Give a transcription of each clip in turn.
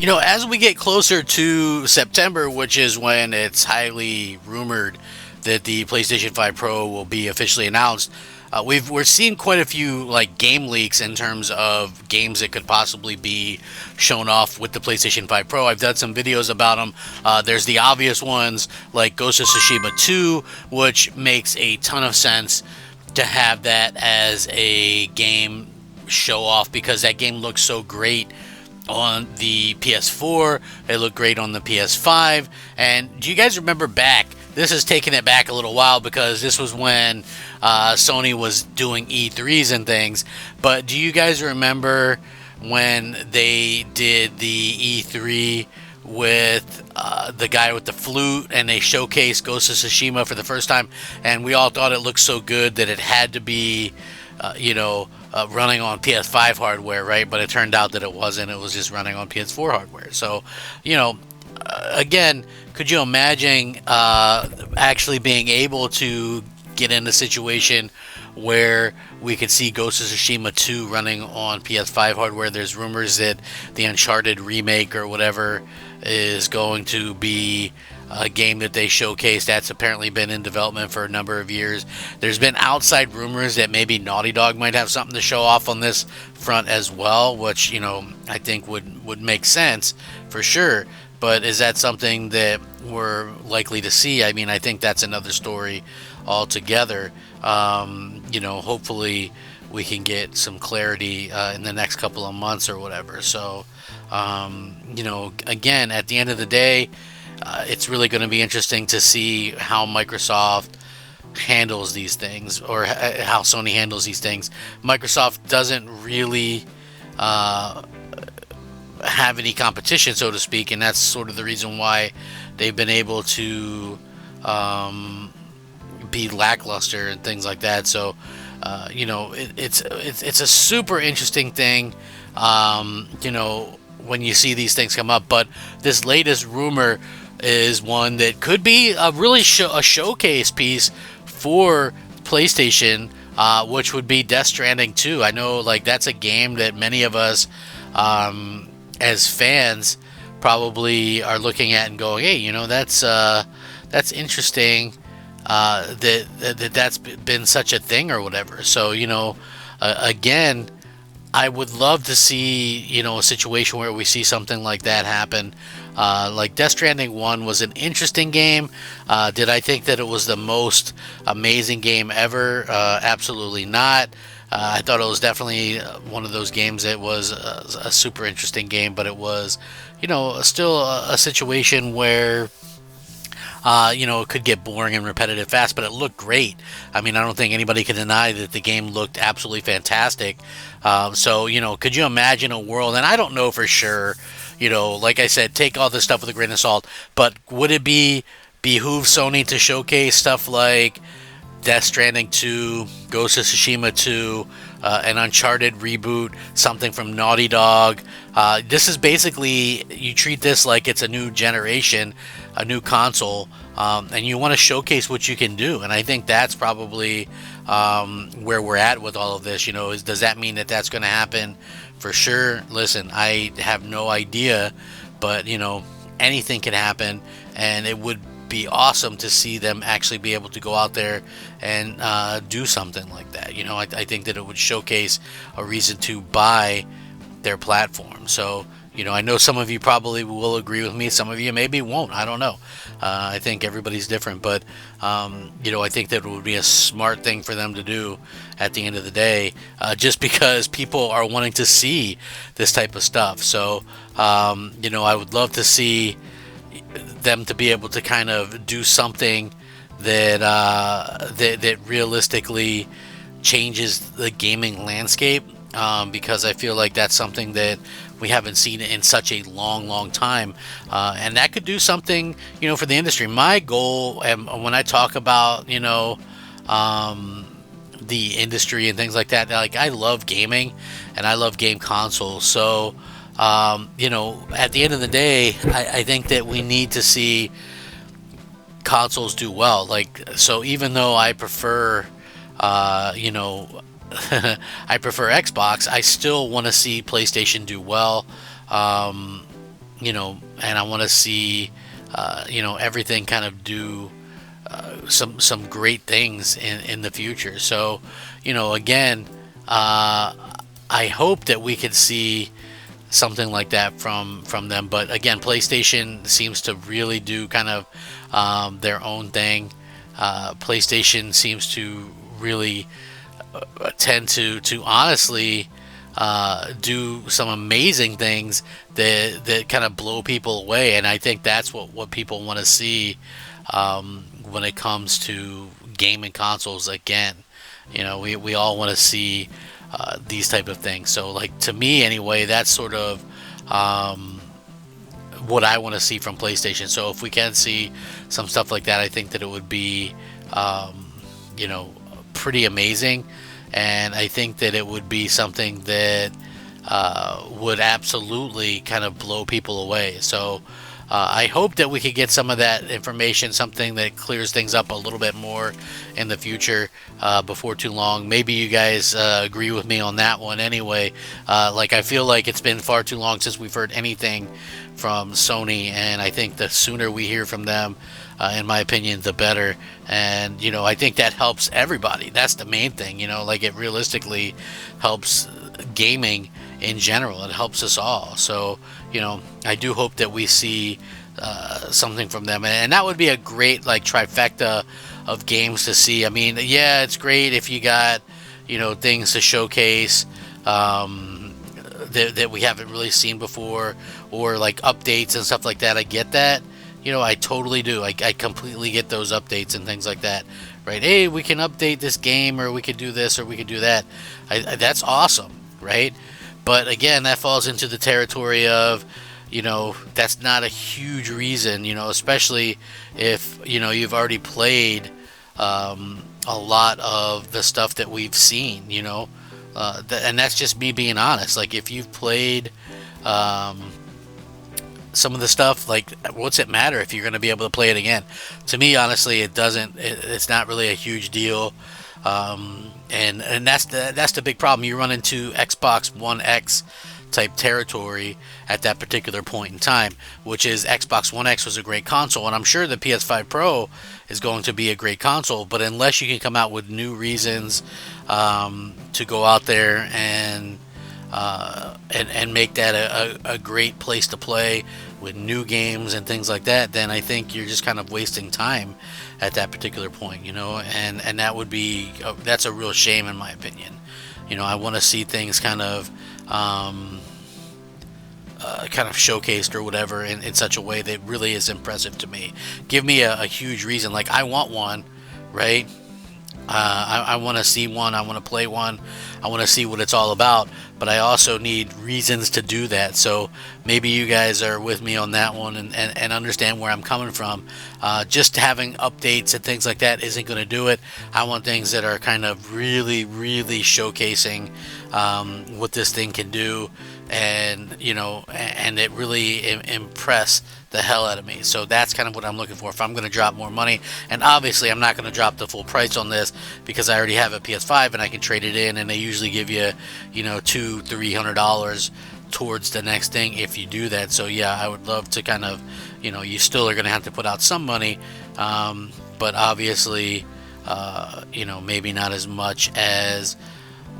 As we get closer to September, which is when it's highly rumored that the PlayStation 5 Pro will be officially announced, we're seeing quite a few like game leaks in terms of games that could possibly be shown off with the PlayStation 5 Pro. I've done some videos about them. There's the obvious ones like Ghost of Tsushima 2, which makes a ton of sense to have that as a game show off because that game looks so great on the PS4. It looked great on the PS5. And do you guys remember back? This is taking it back a little while because this was when Sony was doing E3s and things. But do you guys remember when they did the E3 with the guy with the flute and they showcased Ghost of Tsushima for the first time? And we all thought it looked so good that it had to be, running on PS5 hardware, right? But it turned out that it wasn't. It was just running on PS4 hardware. So, again, could you imagine actually being able to get in a situation where we could see Ghost of Tsushima 2 running on PS5 hardware? There's rumors that the Uncharted remake or whatever is going to be a game that they showcased that's apparently been in development for a number of years. There's been outside rumors that maybe Naughty Dog might have something to show off on this front as well, which, I think would make sense for sure. But is that something that we're likely to see? I mean, I think that's another story altogether. Hopefully we can get some clarity in the next couple of months or whatever. So, again, at the end of the day, it's really going to be interesting to see how Microsoft handles these things or how Sony handles these things. Microsoft doesn't really have any competition, so to speak, and that's sort of the reason why they've been able to be lackluster and things like that. So, it's a super interesting thing, when you see these things come up. But this latest rumor is one that could be a really a showcase piece for PlayStation, which would be Death Stranding 2. I know, like, that's a game that many of us, as fans, probably are looking at and going, "Hey, that's interesting. That's been such a thing or whatever." So, again, I would love to see, a situation where we see something like that happen. Like Death Stranding 1 was an interesting game. Did I think that it was the most amazing game ever? Absolutely not. I thought it was definitely one of those games that was a super interesting game, but it was, still a situation where it could get boring and repetitive fast, but it looked great. I mean, I don't think anybody can deny that the game looked absolutely fantastic. So, could you imagine a world, and I don't know for sure, like I said, take all this stuff with a grain of salt, but would it behoove Sony to showcase stuff like Death Stranding 2, Ghost of Tsushima 2, an Uncharted reboot, something from Naughty Dog? This is basically, you treat this like it's a new generation, a new console, and you want to showcase what you can do. And I think that's probably where we're at with all of this. Does that mean that that's going to happen? For sure. Listen, I have no idea, but anything can happen, and it would be awesome to see them actually be able to go out there and do something like that. I think that it would showcase a reason to buy their platform. So, I know some of you probably will agree with me. Some of you maybe won't. I don't know. I think everybody's different, but I think that it would be a smart thing for them to do at the end of the day, just because people are wanting to see this type of stuff. So, I would love to see them to be able to kind of do something that realistically changes the gaming landscape, because I feel like that's something that we haven't seen in such a long time, and that could do something, for the industry. My goal, and when I talk about, the industry and things like that, like, I love gaming and I love game consoles. So, at the end of the day, I think that we need to see consoles do well. Like, so even though I prefer, I prefer Xbox, I still want to see PlayStation do well. and I want to see, everything kind of do some great things in the future. So, again, I hope that we could see something like that from them. But again, PlayStation seems to really do kind of their own thing. PlayStation seems to really tend to honestly do some amazing things that kind of blow people away, and I think that's what people want to see when it comes to gaming consoles again. We all want to see these type of things. So, like, to me anyway, that's sort of what I want to see from PlayStation. So if we can see some stuff like that, I think that it would be pretty amazing, and I think that it would be something that would absolutely kind of blow people away. So I hope that we could get some of that information, something that clears things up a little bit more in the future before too long. Maybe you guys agree with me on that one anyway. I feel like it's been far too long since we've heard anything from Sony, and I think the sooner we hear from them, in my opinion, the better. And I think that helps everybody. That's the main thing. It realistically helps gaming in general. It helps us all. So I do hope that we see something from them, and that would be a great trifecta of games to see. I mean, yeah, it's great if you got things to showcase that we haven't really seen before, or updates and stuff like that. I get that. I totally do. I completely get those updates and things like that, right? Hey, we can update this game, or we could do this, or we could do that. That's awesome, right? But again, that falls into the territory of, that's not a huge reason, especially if, you've already played a lot of the stuff that we've seen, and that's just me being honest. If you've played some of the stuff, what's it matter if you're going to be able to play it again? To me, honestly, it doesn't. It's not really a huge deal, and that's the big problem. You run into Xbox One X type territory at that particular point in time, which is Xbox One X was a great console, and I'm sure the PS5 Pro is going to be a great console. But unless you can come out with new reasons to go out there and make that a great place to play with new games and things like that, then I think you're just kind of wasting time at that particular point, and that would be that's a real shame in my opinion. I want to see things kind of showcased or whatever in such a way that really is impressive to me. Give me a huge reason. I want one, right? I want to see one. I want to play one. I want to see what it's all about. But I also need reasons to do that. So maybe you guys are with me on that one and understand where I'm coming from. Just having updates and things like that isn't going to do it. I want things that are kind of really, really showcasing what this thing can do, and and it really impress the hell out of me. So that's kind of what I'm looking for if I'm going to drop more money. And obviously I'm not going to drop the full price on this, because I already have a PS5 and I can trade it in, and they usually give you $200-300 towards the next thing if you do that. So yeah, I would love to kind of, you still are going to have to put out some money, but obviously maybe not as much as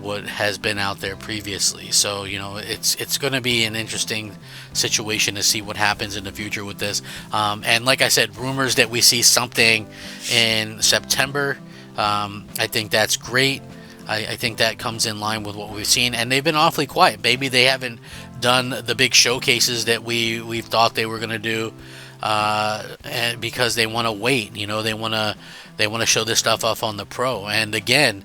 what has been out there previously. So it's going to be an interesting situation to see what happens in the future with this, and like I said, rumors that we see something in September, I think that's great. I think that comes in line with what we've seen, and they've been awfully quiet. Maybe they haven't done the big showcases that we thought they were going to do, and because they want to wait. They want to show this stuff off on the Pro. And again,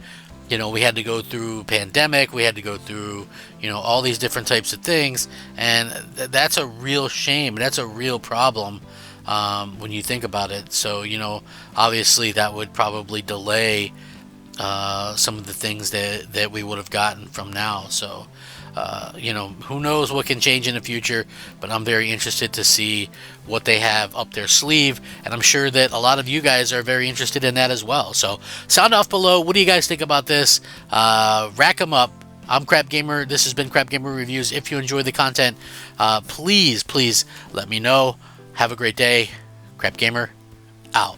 we had to go through pandemic, we had to go through all these different types of things, and that's a real shame. That's a real problem when you think about it. So obviously that would probably delay some of the things that we would have gotten from now. So who knows what can change in the future, but I'm very interested to see what they have up their sleeve, and I'm sure that a lot of you guys are very interested in that as well. So sound off below. What do you guys think about this? Rack them up. I'm Crap Gamer. This has been Crap Gamer Reviews. If you enjoy the content, please let me know. Have a great day. Crap Gamer, out.